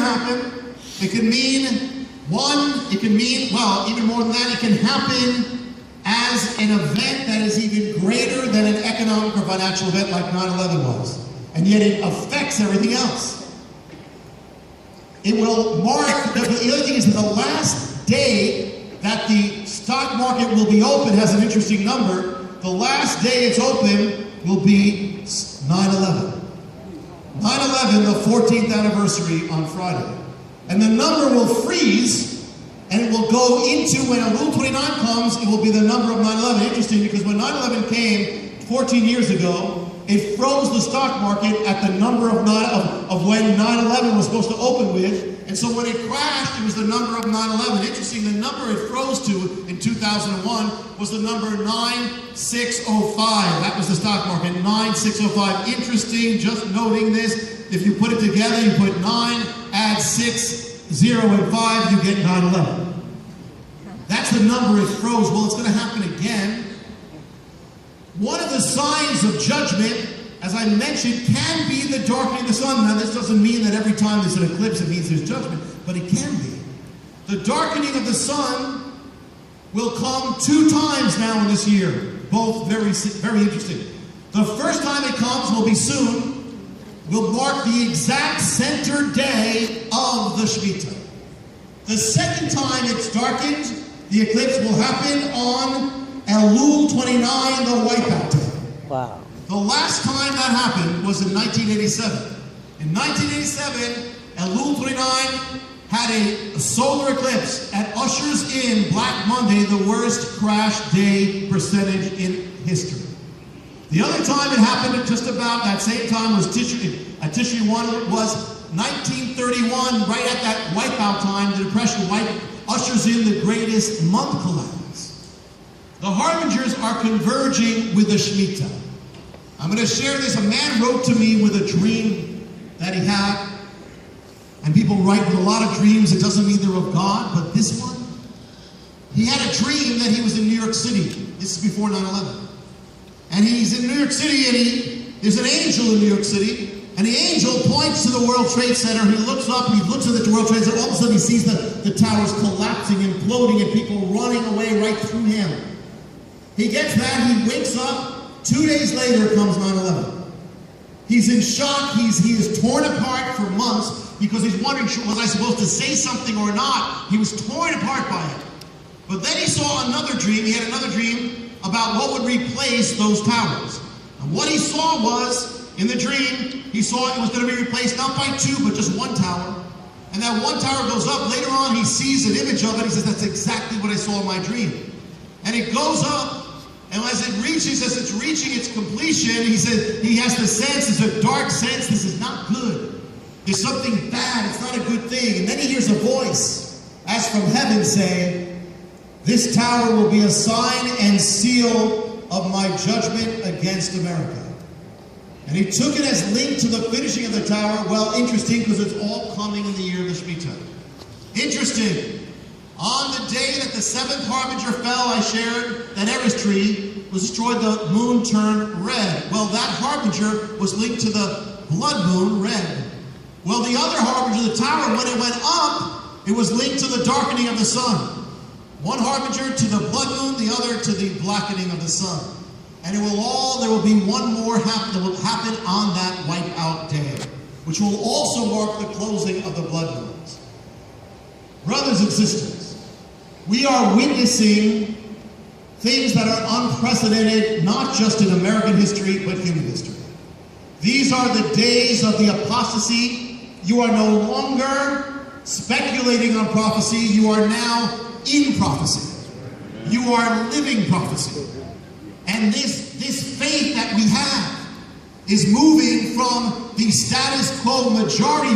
to happen. It can mean well, even more than that, it can happen as an event that is even greater than an economic or financial event like 9/11 was. And yet it affects everything else. It will mark, the other thing is that the last day that the stock market will be open has an interesting number. The last day it's open will be 9/11. 9/11, the 14th anniversary on Friday. And the number will freeze, and it will go into, when Rule 29 comes, it will be the number of 9/11. Interesting, because when 9/11 came 14 years ago, it froze the stock market at the number of when 9/11 was supposed to open with. And so when it crashed, it was the number of 9/11. Interesting, the number it froze to in 2001 was the number 9605. That was the stock market, 9605. Interesting, just noting this. If you put it together, you put 9, add 6, 0, and 5, you get 9/11. That's the number it froze. Well, it's going to happen again. One of the signs of judgment, as I mentioned, can be the darkening of the sun. Now, this doesn't mean that every time there's an eclipse it means there's judgment, but it can be. The darkening of the sun will come 2 times now in this year, both very, very interesting. The first time it comes will be soon, will mark the exact center day of the Shmitah. The second time it's darkened, the eclipse will happen on Elul 29, the wipeout day. Wow. The last time that happened was in 1987. In 1987, Elul 29 had a solar eclipse and ushers in Black Monday, the worst crash day percentage in history. The other time it happened at just about that same time was Tishri 1, was 1931, right at that wipeout time, the Depression ushers in the greatest month collapse. The harbingers are converging with the Shmitah. I'm going to share this. A man wrote to me with a dream that he had. And people write with a lot of dreams. It doesn't mean they're of God, but this one, he had a dream that he was in New York City. This is before 9/11. And he's in New York City, and there's an angel in New York City. And the angel points to the World Trade Center. He looks up, and he looks at the World Trade Center. All of a sudden, he sees the towers collapsing, imploding, and people running away right through him. He gets that. He wakes up. 2 days later comes 9/11. He's in shock. He is torn apart for months because he's wondering, was I supposed to say something or not? He was torn apart by it. But then he saw another dream. He had another dream about what would replace those towers. And what he saw was, in the dream, he saw it was going to be replaced not by 2, but just 1 tower. And that 1 tower goes up. Later on, he sees an image of it. He says, that's exactly what I saw in my dream. And it goes up. And as it reaches, as it's reaching its completion, he said he has the sense, it's a dark sense, this is not good. There's something bad, it's not a good thing. And then he hears a voice, as from heaven, saying, this tower will be a sign and seal of my judgment against America. And he took it as linked to the finishing of the tower. Well, interesting, because it's all coming in the year of the Shmitah. Interesting. On the day that the 7th harbinger fell, I shared that Eris tree was destroyed, the moon turned red. Well, that harbinger was linked to the blood moon, red. Well, the other harbinger, the tower, when it went up, it was linked to the darkening of the sun. One harbinger to the blood moon, the other to the blackening of the sun. And there will be one more that will happen on that wipeout day, which will also mark the closing of the blood moons. Brothers and sisters, we are witnessing things that are unprecedented, not just in American history, but human history. These are the days of the apostasy. You are no longer speculating on prophecy. You are now in prophecy. You are living prophecy. And this faith that we have is moving from the status quo majority